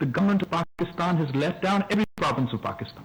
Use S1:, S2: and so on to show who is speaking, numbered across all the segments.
S1: The government of Pakistan has let down every province of Pakistan.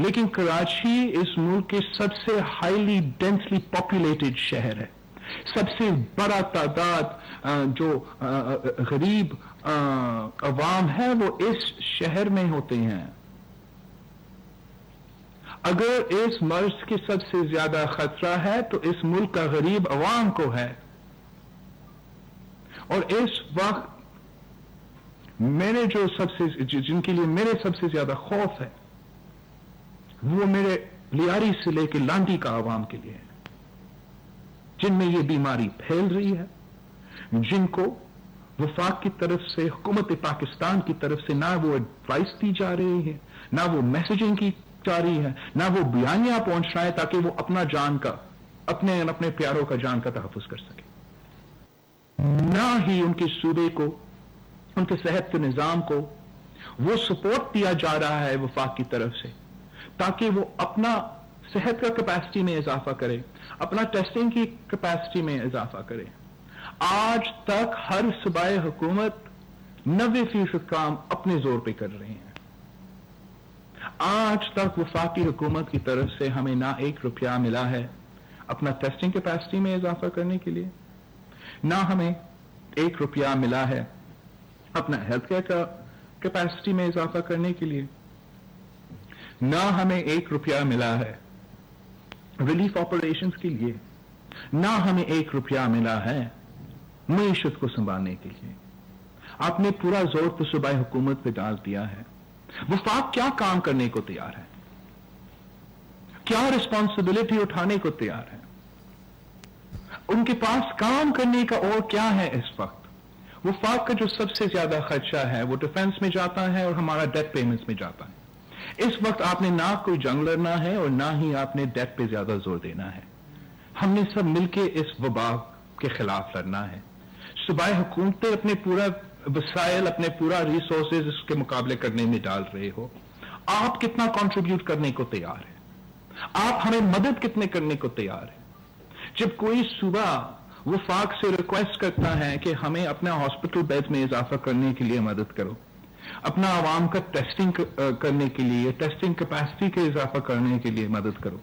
S1: لیکن کراچی اس ملک کے سب سے highly densely populated شہر ہے. سب سے بڑا تعداد جو غریب عوام ہے وہ اس شہر میں ہوتے ہیں. اگر اس مرض کے سب سے زیادہ خطرہ ہے تو اس ملک کا غریب عوام کو ہے. اور اس وقت میرے جو جن کے لیے میرے سب سے زیادہ خوف ہے وہ میرے لیاری سے لے کے لانڈی کا عوام کے لیے ہے، جن میں یہ بیماری پھیل رہی ہے، جن کو وفاق کی طرف سے، حکومت پاکستان کی طرف سے نہ وہ ایڈوائس دی جا رہی ہے، نہ وہ میسجنگ کی جا رہی ہے، نہ وہ بیانیہ پہنچ رہا ہے تاکہ وہ اپنا جان کا، اپنے پیاروں کا جان کا تحفظ کر سکے. نہ ہی ان کے صوبے کو، ان کے صحت کے نظام کو وہ سپورٹ دیا جا رہا ہے وفاق کی طرف سے تاکہ وہ اپنا صحت کا کیپیسٹی میں اضافہ کرے، اپنا ٹیسٹنگ کی کیپیسٹی میں اضافہ کرے. آج تک ہر صوبائی حکومت 90% کام اپنے زور پہ کر رہے ہیں. آج تک وفاقی حکومت کی طرف سے ہمیں نہ 1 روپیہ ملا ہے اپنا ٹیسٹنگ کیپیسٹی میں اضافہ کرنے کے لیے، نہ ہمیں 1 روپیہ ملا ہے اپنا ہیلتھ کیئر کا کیپیسٹی میں اضافہ کرنے کے لیے، نہ ہمیں 1 روپیہ ملا ہے ریلیف آپریشنز کے لیے، نہ ہمیں 1 روپیہ ملا ہے معیشت کو سنبھالنے کے لیے. آپ نے پورا زور تو صوبائی حکومت پہ ڈال دیا ہے. وفاق کیا کام کرنے کو تیار ہے؟ کیا رسپانسبلٹی اٹھانے کو تیار ہے؟ ان کے پاس کام کرنے کا اور کیا ہے اس وقت؟ وفاق کا جو سب سے زیادہ خرچہ ہے وہ ڈیفنس میں جاتا ہے اور ہمارا ڈیٹ پیمنٹس میں جاتا ہے. اس وقت آپ نے نہ کوئی جنگ لڑنا ہے اور نہ ہی آپ نے ڈیٹ پہ زیادہ زور دینا ہے. ہم نے سب مل کے اس وبا کے خلاف لڑنا ہے. صوبائی حکومتیں اپنے پورا وسائل، اپنے پورا ریسورسز اس کے مقابلے کرنے میں ڈال رہے ہو. آپ کتنا کنٹریبیوٹ کرنے کو تیار ہیں؟ آپ ہمیں مدد کتنے کرنے کو تیار ہیں؟ جب کوئی صوبہ وفاق سے ریکویسٹ کرتا ہے کہ ہمیں اپنا ہاسپٹل بیڈ میں اضافہ کرنے کے لیے مدد کرو، اپنا عوام کا ٹیسٹنگ کرنے کے لیے، ٹیسٹنگ کیپیسٹی کا اضافہ کرنے کے لیے مدد کرو،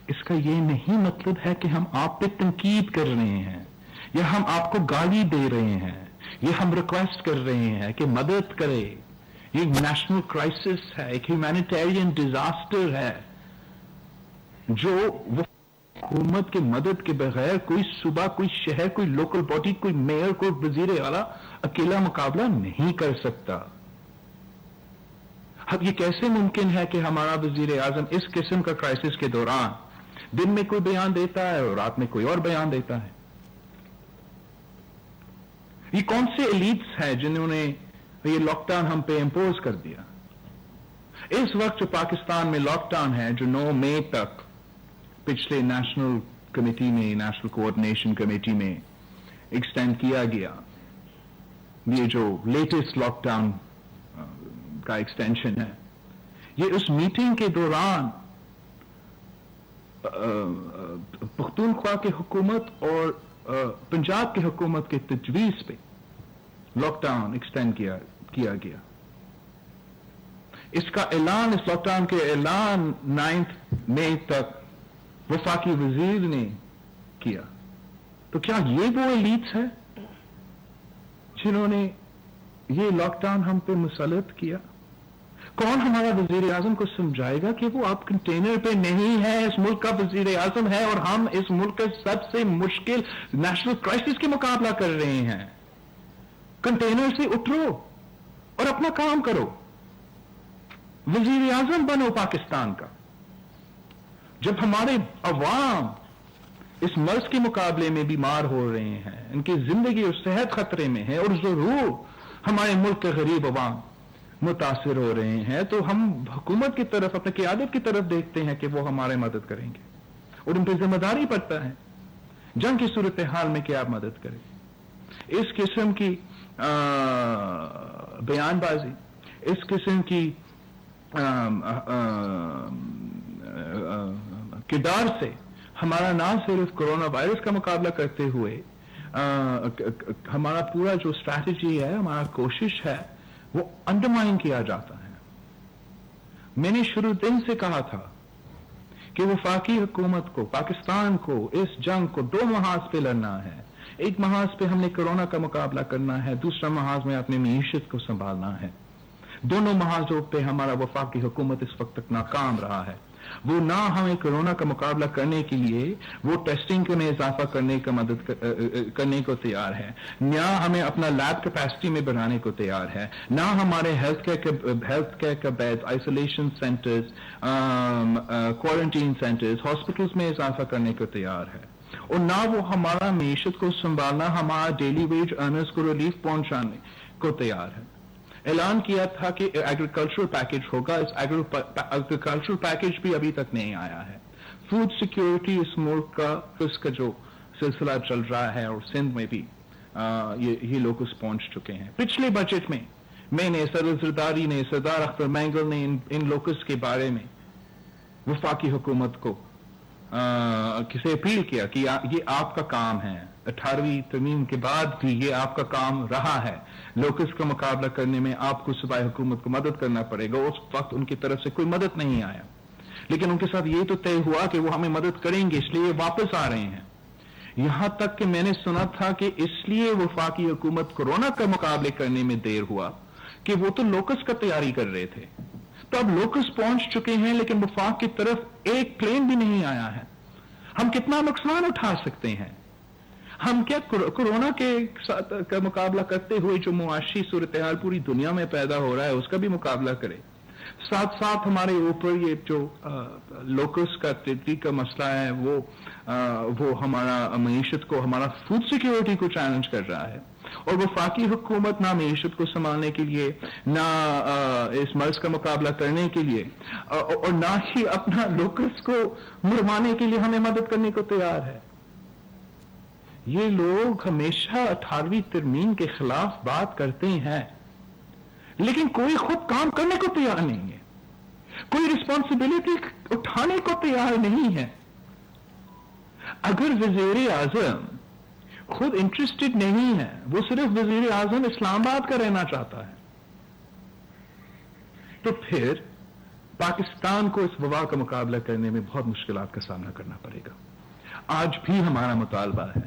S1: اس کا یہ نہیں مطلب ہے کہ ہم آپ پہ تنقید کر رہے ہیں یا ہم آپ کو گالی دے رہے ہیں. یہ ہم ریکویسٹ کر رہے ہیں کہ مدد کرے. یہ نیشنل کرائسس ہے، ایک ہیومینیٹیرین ڈیزاسٹر ہے جو حکومت کی مدد کے بغیر کوئی صوبہ، کوئی شہر، کوئی لوکل باڈی، کوئی میئر، کوئی وزیر اعلیٰ اکیلا مقابلہ نہیں کر سکتا. اب یہ کیسے ممکن ہے کہ ہمارا وزیر اعظم اس قسم کا کرائسس کے دوران دن میں کوئی بیان دیتا ہے اور رات میں کوئی اور بیان دیتا ہے؟ یہ کون سے ایلیٹس ہیں جنہوں نے یہ لاک ڈاؤن ہم پہ امپوز کر دیا؟ اس وقت جو پاکستان میں لاک ڈاؤن ہے، جو 9 مئی تک پچھلے نیشنل کمیٹی میں، نیشنل کوآرڈینیشن کمیٹی میں ایکسٹینڈ کیا گیا، یہ جو لیٹسٹ لاک ڈاؤن کا ایکسٹینشن ہے، یہ اس میٹنگ کے دوران پختونخوا کی حکومت اور پنجاب کی حکومت کے تجویز پہ لاک ڈاؤن ایکسٹینڈ کیا گیا. اس کا اعلان، اس لاک ڈاؤن کے اعلان 9 مئی تک وفاقی وزیر نے کیا. تو کیا یہ وہ ایلیٹس ہیں جنہوں نے یہ لاک ڈاؤن ہم پہ مسلط کیا؟ کون ہمارا وزیر اعظم کو سمجھائے گا کہ وہ آپ کنٹینر پہ نہیں ہے، اس ملک کا وزیر اعظم ہے اور ہم اس ملک کے سب سے مشکل نیشنل کرائسس کے مقابلہ کر رہے ہیں. کنٹینر سے اٹھو اور اپنا کام کرو. وزیر اعظم بنو پاکستان کا. جب ہمارے عوام اس مرض کے مقابلے میں بیمار ہو رہے ہیں، ان کی زندگی اور صحت خطرے میں ہے، اور ضرور ہمارے ملک کے غریب عوام متاثر ہو رہے ہیں، تو ہم حکومت کی طرف، اپنے قیادت کی طرف دیکھتے ہیں کہ وہ ہمارے مدد کریں گے، اور ان پہ ذمہ داری پڑتا ہے جنگ کی صورتحال میں کہ آپ مدد کریں. اس قسم کی بیان بازی، اس قسم کی کردار سے ہمارا نہ صرف کرونا وائرس کا مقابلہ کرتے ہوئے ہمارا پورا جو اسٹریٹجی ہے، ہمارا کوشش ہے، وہ انڈرمائن کیا جاتا ہے. میں نے شروع دن سے کہا تھا کہ وفاقی حکومت کو، پاکستان کو اس جنگ کو دو محاذ پہ لڑنا ہے. ایک محاذ پہ ہم نے کورونا کا مقابلہ کرنا ہے، دوسرا محاذ میں اپنی معیشت کو سنبھالنا ہے. دونوں محاذوں پہ ہمارا وفاقی حکومت اس وقت تک ناکام رہا ہے. وہ نہ ہمیں کورونا کا مقابلہ کرنے کے لیے وہ ٹیسٹنگ میں اضافہ کرنے کا مدد کرنے کو تیار ہے، نہ ہمیں اپنا لیب کیپیسٹی میں بڑھانے کو تیار ہے، نہ ہمارے ہیلتھ کیئر کا bed, isolation centres, quarantine centres, hospitals میں اضافہ کرنے کو تیار ہے، اور نہ وہ ہمارا معیشت کو سنبھالنا، ہمارا ڈیلی ویج ارنرز کو ریلیف پہنچانے کو تیار ہے. اعلان کیا تھا کہ ایگریکلچرل پیکج ہوگا، اس ایگریکلچرل پیکج بھی ابھی تک نہیں آیا ہے. فوڈ سیکیورٹی اس ملک کا، اس کا جو سلسلہ چل رہا ہے، اور سندھ میں بھی یہ لوکس پہنچ چکے ہیں. پچھلے بجٹ میں نے سردار زرداری نے، سردار اختر مینگل نے ان لوکس کے بارے میں وفاقی حکومت کو کسے اپیل کیا کہ یہ آپ کا کام ہے. 18ویں ترمیم کے بعد بھی یہ آپ کا کام رہا ہے. لوکس کا مقابلہ کرنے میں آپ کو صوبائی حکومت کو مدد کرنا پڑے گا. اس وقت ان کی طرف سے کوئی مدد نہیں آیا، لیکن ان کے ساتھ یہ تو طے ہوا کہ وہ ہمیں مدد کریں گے، اس لیے واپس آ رہے ہیں. یہاں تک کہ میں نے سنا تھا کہ اس لیے وفاقی حکومت کورونا کا مقابلے کرنے میں دیر ہوا کہ وہ تو لوکس کا تیاری کر رہے تھے. تو اب لوکس پہنچ چکے ہیں، لیکن وفاق کی طرف ایک پلین بھی نہیں آیا ہے. ہم کتنا نقصان اٹھا سکتے ہیں؟ ہم کیا کورونا کے ساتھ کا مقابلہ کرتے ہوئے جو معاشی صورتحال پوری دنیا میں پیدا ہو رہا ہے اس کا بھی مقابلہ کریں؟ ساتھ ساتھ ہمارے اوپر یہ جو لوکس کا تیتری کا مسئلہ ہے وہ ہمارا معیشت کو، ہمارا فوڈ سیکیورٹی کو چیلنج کر رہا ہے. اور وفاقی حکومت نہ معیشت کو سنبھالنے کے لیے، نہ اس مرض کا مقابلہ کرنے کے لیے، اور نہ ہی اپنا لوکس کو مروانے کے لیے ہمیں مدد کرنے کو تیار ہے. یہ لوگ ہمیشہ 18ویں ترمیم کے خلاف بات کرتے ہیں، لیکن کوئی خود کام کرنے کو تیار نہیں ہے، کوئی رسپانسبلٹی اٹھانے کو تیار نہیں ہے. اگر وزیر اعظم خود انٹرسٹڈ نہیں ہے، وہ صرف وزیر اعظم اسلام آباد کا رہنا چاہتا ہے، تو پھر پاکستان کو اس وبا کا مقابلہ کرنے میں بہت مشکلات کا سامنا کرنا پڑے گا. آج بھی ہمارا مطالبہ ہے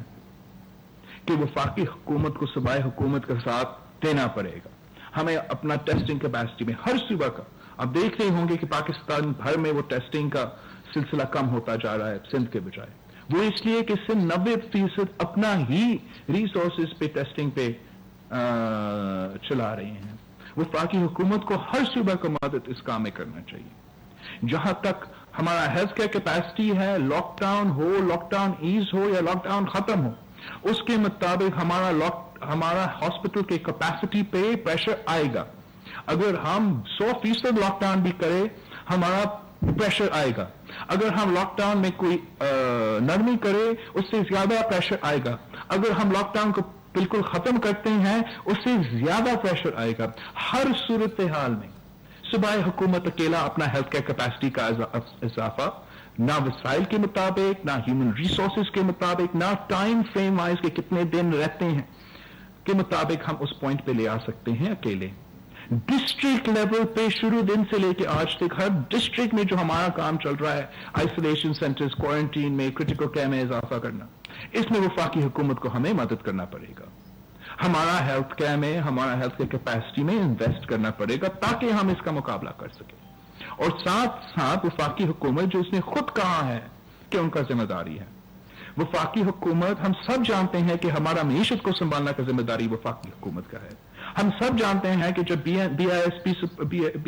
S1: کہ وفاقی حکومت کو صوبائی حکومت کا ساتھ دینا پڑے گا. ہمیں اپنا ٹیسٹنگ کیپیسٹی میں ہر صوبہ کا، اب دیکھ رہے ہوں گے کہ پاکستان بھر میں وہ ٹیسٹنگ کا سلسلہ کم ہوتا جا رہا ہے سندھ کے بجائے. وہ اس لیے کہ سندھ 90% اپنا ہی ریسورسز پہ ٹیسٹنگ پہ چلا رہے ہیں. وفاقی حکومت کو ہر صوبہ کو مدد اس کام میں کرنا چاہیے. جہاں تک ہمارا ہیلتھ کیئر کیپیسٹی ہے، لاک ڈاؤن ہو، لاک ڈاؤن ایز ہو یا لاک ڈاؤن ختم ہو، اس کے مطابق ہمارا ہاسپٹل کے کیپیسٹی پہ پریشر آئے گا. اگر ہم 100% لاک ڈاؤن بھی کریں، ہمارا پریشر آئے گا. اگر ہم لاک ڈاؤن میں کوئی نرمی کرے، اس سے زیادہ پریشر آئے گا. اگر ہم لاک ڈاؤن کو بالکل ختم کرتے ہیں، اس سے زیادہ پریشر آئے گا. ہر صورتحال میں صوبائی حکومت اکیلا اپنا ہیلتھ کیئر کیپیسٹی کا اضافہ نہ وسائل کے مطابق، نہ ہیومن ریسورسز کے مطابق، نہ ٹائم فریم وائز کے کتنے دن رہتے ہیں کے مطابق ہم اس پوائنٹ پہ لے آ سکتے ہیں اکیلے. ڈسٹرکٹ لیول پہ شروع دن سے لے کے آج تک ہر ڈسٹرکٹ میں جو ہمارا کام چل رہا ہے، آئسولیشن سینٹرز، کوارنٹین میں، کرٹیکل کیئر میں اضافہ کرنا، اس میں وفاقی حکومت کو ہمیں مدد کرنا پڑے گا. ہمارا ہیلتھ کیئر میں، ہمارا ہیلتھ کیئر کیپیسٹی میں انویسٹ کرنا پڑے گا تاکہ ہم اس کا مقابلہ کر سکیں. اور ساتھ ساتھ وفاقی حکومت جو اس نے خود کہا ہے کہ ان کا ذمہ داری ہے، وفاقی حکومت، ہم سب جانتے ہیں کہ ہمارا معیشت کو سنبھالنا کا ذمہ داری وفاقی حکومت کا ہے. ہم سب جانتے ہیں کہ جب B I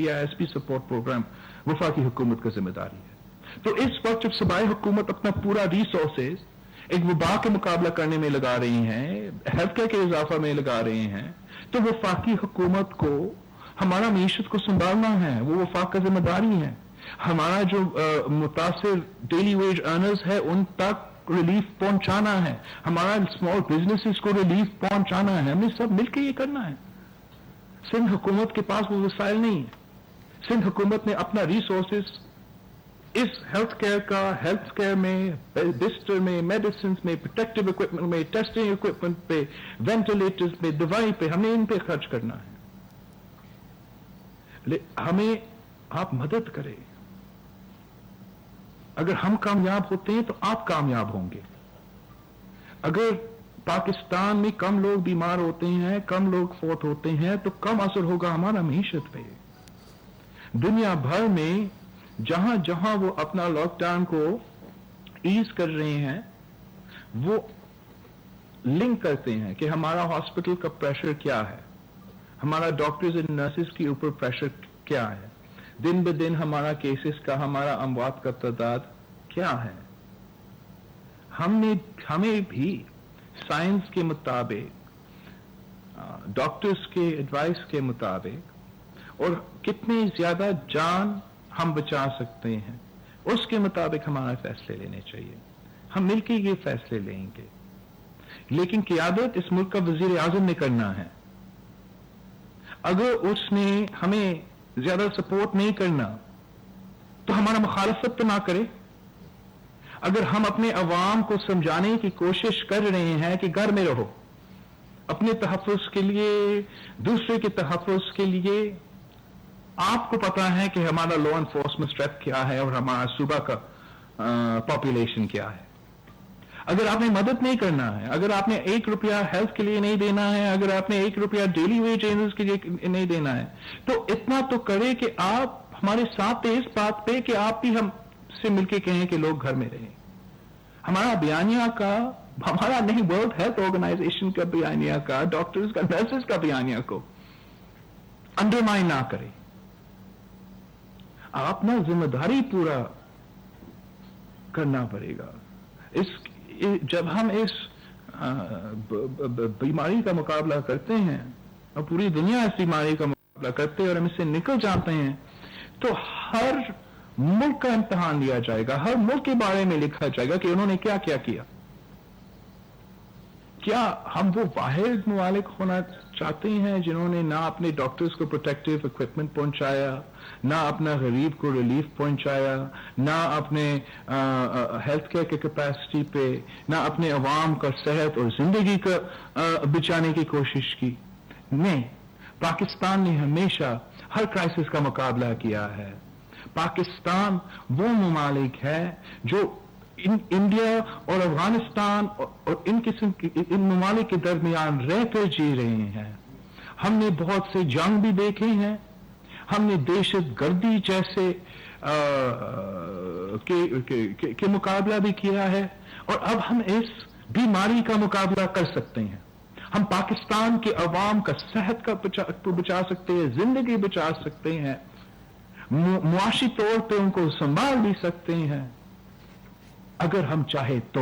S1: S P support programme وفاقی حکومت کا ذمہ داری ہے. تو اس وقت جب صوبائی حکومت اپنا پورا ریسورسز ایک وبا کے مقابلہ کرنے میں لگا رہی ہیں، ہیلتھ کیئر کے اضافہ میں لگا رہے ہیں، تو وفاقی حکومت کو ہمارا معیشت کو سنبھالنا ہے، وہ وفاق کا ذمہ داری ہے. ہمارا جو متاثر ڈیلی ویج ارنرز ہے ان تک ریلیف پہنچانا ہے، ہمارا اسمال بزنسز کو ریلیف پہنچانا ہے. ہمیں سب مل کے یہ کرنا ہے. سندھ حکومت کے پاس وہ وسائل نہیں ہے. سندھ حکومت نے اپنا ریسورسز اس ہیلتھ کیئر میں، بستر میں، میڈیسنز میں، پروٹیکٹیو اکوپمنٹ میں، ٹیسٹنگ اکوپمنٹ پہ، وینٹیلیٹرز پہ، دوائی پہ، ہمیں ان پہ خرچ کرنا ہے. ہمیں آپ مدد کریں. اگر ہم کامیاب ہوتے ہیں تو آپ کامیاب ہوں گے. اگر پاکستان میں کم لوگ بیمار ہوتے ہیں, کم لوگ فوت ہوتے ہیں, تو کم اثر ہوگا ہمارا معیشت پہ. دنیا بھر میں جہاں جہاں وہ اپنا لاک ڈاؤن کو ایز کر رہے ہیں, وہ لنک کرتے ہیں کہ ہمارا ہاسپٹل کا پریشر کیا ہے, ہمارا ڈاکٹرز اینڈ نرسز کے اوپر پریشر کیا ہے, دن بدن ہمارا کیسز کا, ہمارا اموات کا تعداد کیا ہے. ہمیں بھی سائنس کے مطابق, ڈاکٹرز کے ایڈوائس کے مطابق, اور کتنے زیادہ جان ہم بچا سکتے ہیں, اس کے مطابق ہمارا فیصلے لینے چاہیے. ہم مل کے یہ فیصلے لیں گے, لیکن قیادت اس ملک کا وزیر اعظم نے کرنا ہے. اگر اس نے ہمیں زیادہ سپورٹ نہیں کرنا تو ہمارا مخالفت تو نہ کرے. اگر ہم اپنے عوام کو سمجھانے کی کوشش کر رہے ہیں کہ گھر میں رہو, اپنے تحفظ کے لیے, دوسرے کے تحفظ کے لیے, آپ کو پتا ہے کہ ہمارا لا انفورسمنٹ اسٹریپ کیا ہے اور ہمارا صوبہ کا پاپولیشن کیا ہے. اگر آپ نے مدد نہیں کرنا ہے, اگر آپ نے ₹1 ہیلتھ کے لیے نہیں دینا ہے, اگر آپ نے ₹1 ڈیلی ویج ارنرز کے لیے نہیں دینا ہے, تو اتنا تو کرے کہ آپ ہمارے ساتھ اس بات پہ کہ آپ بھی ہم سے مل کے کہیں کہ لوگ گھر میں رہیں. ہمارا بیانیہ کا, ہمارا نہیں, ورلڈ ہیلتھ آرگنائزیشن کا بیانیہ کا, ڈاکٹرز کا, نرسز کا بیانیہ کو انڈرمائن نہ کرے. آپ نا ذمہ داری پورا کرنا پڑے گا. جب ہم اس بیماری کا مقابلہ کرتے ہیں, اور پوری دنیا اس بیماری کا مقابلہ کرتے ہیں اور ہم اس سے نکل جاتے ہیں, تو ہر ملک کا امتحان لیا جائے گا, ہر ملک کے بارے میں لکھا جائے گا کہ انہوں نے کیا کیا کیا. کیا ہم وہ واحد ممالک ہونا چاہتے ہیں جنہوں نے نہ اپنے ڈاکٹرز کو پروٹیکٹیو اکوپمنٹ پہنچایا, نہ اپنا غریب کو ریلیف پہنچایا, نہ اپنے ہیلتھ کیئر کی کیپیسٹی پہ, نہ اپنے عوام کا صحت اور زندگی کا بچانے کی کوشش کی؟ نہیں, پاکستان نے ہمیشہ ہر کرائسس کا مقابلہ کیا ہے. پاکستان وہ ممالک ہے جو انڈیا اور افغانستان اور ان ممالک کے درمیان رہ کر جی رہے ہیں. ہم نے بہت سے جنگ بھی دیکھے ہیں, ہم نے دہشت گردی جیسے کے مقابلہ بھی کیا ہے, اور اب ہم اس بیماری کا مقابلہ کر سکتے ہیں. ہم پاکستان کے عوام کا صحت کا بچا سکتے ہیں, زندگی بچا سکتے ہیں, معاشی طور پہ ان کو سنبھال بھی سکتے ہیں اگر ہم چاہے تو.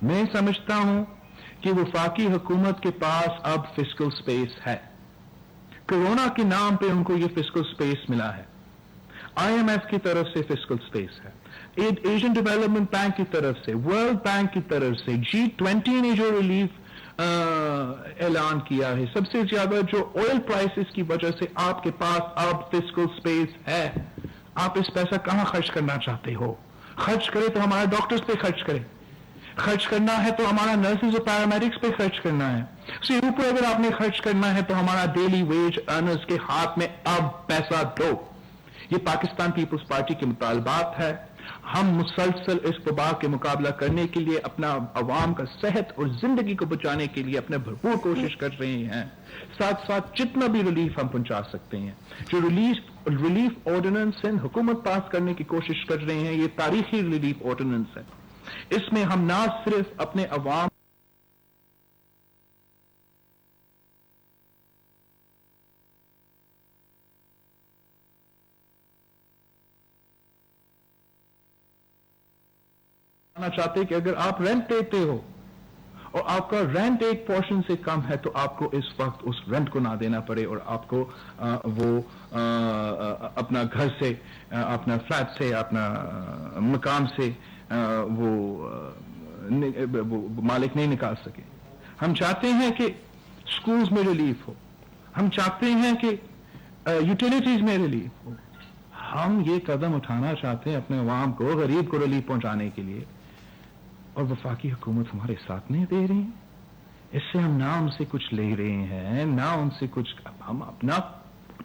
S1: میں سمجھتا ہوں کہ وفاقی حکومت کے پاس اب فسکل سپیس ہے. کورونا کے نام پہ ان کو یہ فسکل سپیس ملا ہے. IMF کی طرف سے فسکل سپیس ہے, ایشین ڈیولپمنٹ بینک کی طرف سے, ورلڈ بینک کی طرف سے, G20 نے جو ریلیف اعلان کیا ہے, سب سے زیادہ جو آئل پرائسز کی وجہ سے آپ کے پاس اب فسکل سپیس ہے. آپ اس پیسہ کہاں خرچ کرنا چاہتے ہو؟ خرچ کرے تو ہمارے ڈاکٹرز پہ خرچ کرے, خرچ کرنا ہے تو ہمارا نرسز اور پیرامیڈکس پہ خرچ کرنا ہے. اس کے اوپر اگر آپ نے خرچ کرنا ہے تو ہمارا ڈیلی ویج ارنرز کے ہاتھ میں اب پیسہ دو. یہ پاکستان پیپلز پارٹی کے مطالبات ہے. ہم مسلسل اس وبا کے مقابلہ کرنے کے لیے, اپنا عوام کا صحت اور زندگی کو بچانے کے لیے اپنے بھرپور کوشش کر رہے ہیں. ساتھ ساتھ جتنا بھی ریلیف ہم پہنچا سکتے ہیں, جو ریلیف آرڈیننس حکومت پاس کرنے کی کوشش کر رہے ہیں, یہ تاریخی ریلیف آرڈیننس ہے. اس میں ہم نہ صرف اپنے عوام چاہتے کہ اگر آپ رینٹ دیتے ہو اور آپ کا رینٹ ایک پورشن سے کم ہے, تو آپ کو اس وقت اس رینٹ کو نہ دینا پڑے, اور آپ کو وہ اپنا گھر سے, اپنا فلیٹ سے, اپنا مکان سے وہ مالک نہیں نکال سکے. ہم چاہتے ہیں کہ سکولز میں ریلیف ہو, ہم چاہتے ہیں کہ یوٹیلیٹیز میں ریلیف ہو. ہم یہ قدم اٹھانا چاہتے ہیں اپنے عوام کو, غریب کو ریلیف پہنچانے کے لیے, اور وفاقی حکومت ہمارے ساتھ نہیں دے رہی. اس سے ہم نہ ان سے کچھ لے رہے ہیں, نہ ان سے کچھ, ہم اپنا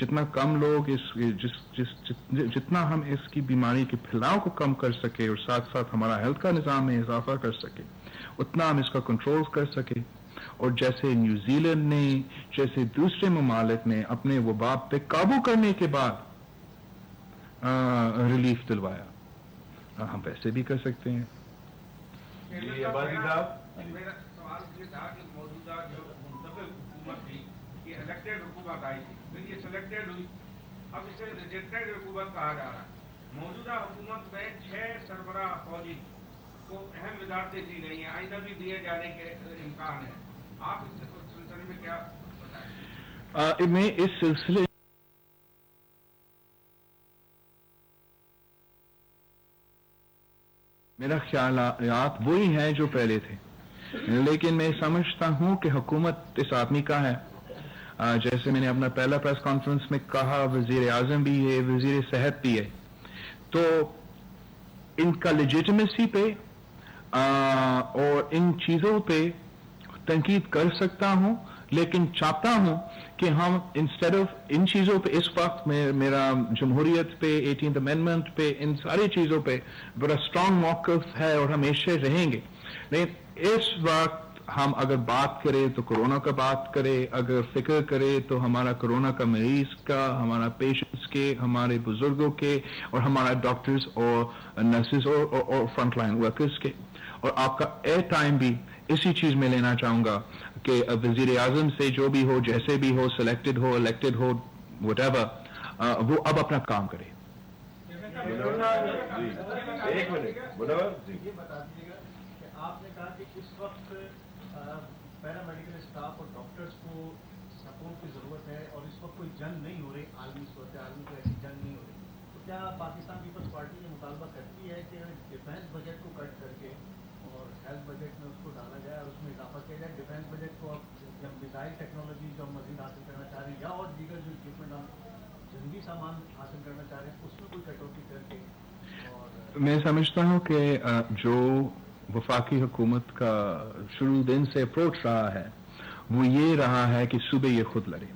S1: جتنا کم لوگ جتنا ہم اس کی بیماری کے پھیلاؤ کو کم کر سکے اور ساتھ ساتھ ہمارا ہیلتھ کا نظام میں اضافہ کر سکے اتنا ہم اس کا کنٹرول کر سکے. اور جیسے نیوزی لینڈ نے جیسے دوسرے ممالک نے اپنے وبا پہ قابو کرنے کے بعد ریلیف دلوایا ہم ویسے بھی کر سکتے ہیں.
S2: میرا سوال یہ تھا کہ موجودہ جو منتخب حکومت تھی یہ الیکٹڈ حکومت آئی تھی پھر یہ سلیکٹڈ ہوئی اب اسے ریجیکٹڈ حکومت کہا جا رہا ہے. موجودہ حکومت میں 6 سربراہ فوجی کو اہم وزارتیں دی گئی ہیں آئندہ بھی دیے جانے کے امکان ہے. آپ اس سلسلے میں کیا بتائیں؟
S1: میں اس سلسلے میرا خیالات وہی ہیں جو پہلے تھے لیکن میں سمجھتا ہوں کہ حکومت اس آدمی کا ہے. جیسے میں نے اپنا پہلا پریس کانفرنس میں کہا وزیر اعظم بھی ہے وزیر صحت بھی ہے تو ان کا لیجیٹمیسی پہ اور ان چیزوں پہ تنقید کر سکتا ہوں لیکن چاہتا ہوں کہ ہم انسٹیڈ آف ان چیزوں پہ اس وقت میرا جمہوریت پہ 18th امینڈمنٹ پہ ان ساری چیزوں پہ بڑا اسٹرانگ موقف ہے اور ہمیشہ رہیں گے. لیکن اس وقت ہم اگر بات کریں تو کورونا کا بات کرے اگر فکر کرے تو ہمارا کورونا کا مریض کا ہمارا پیشنٹس کے ہمارے بزرگوں کے اور ہمارا ڈاکٹرز اور نرسز اور فرنٹ لائن ورکرز کے. اور آپ کا ایئر ٹائم بھی اسی چیز میں لینا چاہوں گا کہ وزیر اعظم سے جو بھی ہو جیسے بھی ہو سلیکٹڈ ہو الیکٹڈ ہو وٹ ایور وہ اب اپنا کام کرے.
S3: ایک منٹ
S4: یہ بتا دیجیے گا کہ آپ نے کہا کہ اس وقت پیرا میڈیکل اسٹاف اور ڈاکٹرز کو سپورٹ کی ضرورت ہے اور اس وقت کوئی جنگ نہیں ہو رہی عالمی صورتحال میں کوئی ایسی جنگ نہیں ہو رہی تو کیا پاکستان پیپلز پارٹی یہ مطالبہ کرتی ہے کہ ڈیفینس بجٹ کو کٹ کر کے اور ہیلتھ بجٹ میں اس کو ڈالا جائے اور اس میں اضافہ کیا جائے. ڈیفینس بجٹ کو اب جب میزائل ٹیکنالوجی جو ہم مزید حاصل کرنا چاہ رہے ہیں یا اور دیگر جو اکوپمنٹ ہم جنگی سامان حاصل کرنا چاہ رہے ہیں اس میں کوئی کٹوتی کر کے. اور
S1: میں سمجھتا ہوں کہ جو وفاقی حکومت کا شروع دن سے اپروچ رہا ہے وہ یہ رہا ہے کہ صوبے یہ خود لڑے.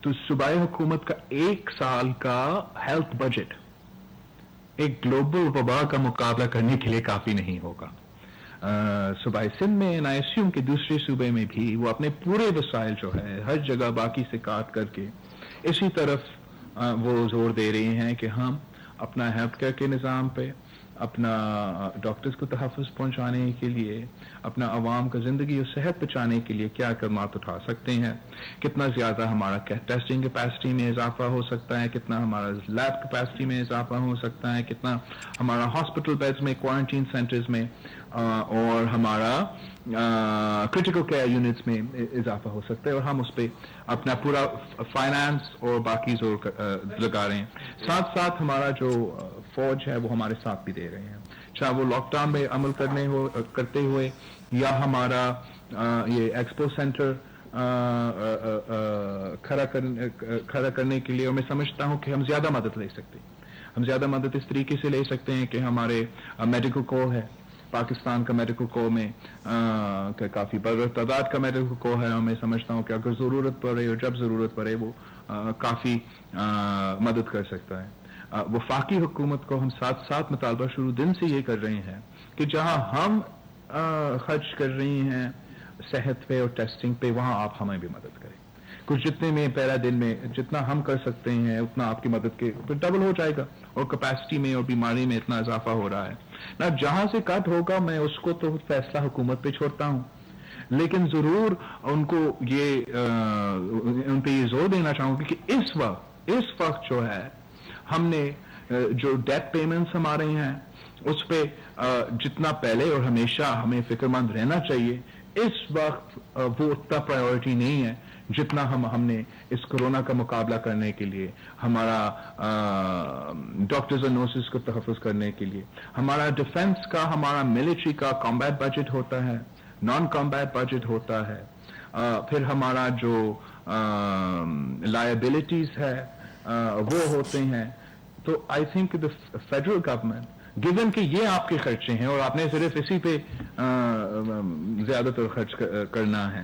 S1: تو صوبائی حکومت کا 1 سال کا ہیلتھ بجٹ ایک گلوبل وبا کا مقابلہ کرنے کے لیے کافی نہیں ہوگا. صوبائی سندھ میں آئی ایسیوم کے دوسرے صوبے میں بھی وہ اپنے پورے وسائل جو ہے ہر جگہ باقی سے کاٹ کر کے اسی طرف وہ زور دے رہے ہیں کہ ہم اپنا ہیلتھ کیئر کے نظام پہ اپنا ڈاکٹرز کو تحفظ پہنچانے کے لیے اپنا عوام کا زندگی اور صحت بچانے کے لیے کیا اقدامات اٹھا سکتے ہیں. کتنا زیادہ ہمارا ٹیسٹنگ کیپیسٹی میں اضافہ ہو سکتا ہے کتنا ہمارا لیب کیپیسٹی میں اضافہ ہو سکتا ہے کتنا ہمارا ہاسپٹل بیڈز میں کوارنٹین سینٹرز میں اور ہمارا کرٹیکل کیئر یونٹس میں اضافہ ہو سکتا ہے اور ہم اس پہ اپنا پورا فائنانس اور باقی زور لگا رہے ہیں. ساتھ ساتھ ہمارا جو فوج ہے وہ ہمارے ساتھ بھی دے رہے ہیں چاہے وہ لاک ڈاؤن میں عمل کرتے ہوئے یا ہمارا یہ ایکسپو سینٹر کھڑا کرنے کے لیے. اور میں سمجھتا ہوں کہ ہم زیادہ مدد لے سکتے ہیں. ہم زیادہ مدد اس طریقے سے لے سکتے ہیں کہ ہمارے میڈیکل کور ہے پاکستان کا میڈیکل کور میں کافی بڑی تعداد کا میڈیکل کور ہے. اور میں سمجھتا ہوں کہ اگر ضرورت پڑے اور جب ضرورت پڑے وہ کافی مدد کر سکتا ہے. وفاقی حکومت کو ہم ساتھ ساتھ مطالبہ شروع دن سے یہ کر رہے ہیں کہ جہاں ہم خرچ کر رہے ہیں صحت پہ اور ٹیسٹنگ پہ وہاں آپ ہمیں بھی مدد کریں. کچھ جتنے میں پہلا دن میں جتنا ہم کر سکتے ہیں اتنا آپ کی مدد کے ڈبل ہو جائے گا. اور کیپیسٹی میں اور بیماری میں اتنا اضافہ ہو رہا ہے نا. جہاں سے کٹ ہوگا میں اس کو تو فیصلہ حکومت پہ چھوڑتا ہوں لیکن ضرور ان کو ان پہ یہ زور دینا چاہوں گا کہ اس وقت جو ہے ہم نے جو ڈیٹ پیمنٹس ہمارے ہیں اس پہ جتنا پہلے اور ہمیشہ ہمیں فکر مند رہنا چاہیے اس وقت وہ اتنا پرائیورٹی نہیں ہے جتنا ہم نے اس کورونا کا مقابلہ کرنے کے لیے ہمارا ڈاکٹرز اور نرسز کو تحفظ کرنے کے لیے ہمارا ڈیفنس کا ہمارا ملٹری کا کمبیٹ بجٹ ہوتا ہے نان کمبیٹ بجٹ ہوتا ہے. پھر ہمارا جو لائبلٹیز ہے وہ ہوتے ہیں. تو I think the federal government given کہ یہ آپ کے خرچے ہیں اور آپ نے صرف اسی پہ زیادہ تر خرچ کرنا ہے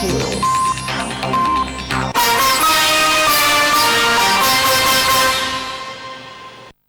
S5: TV।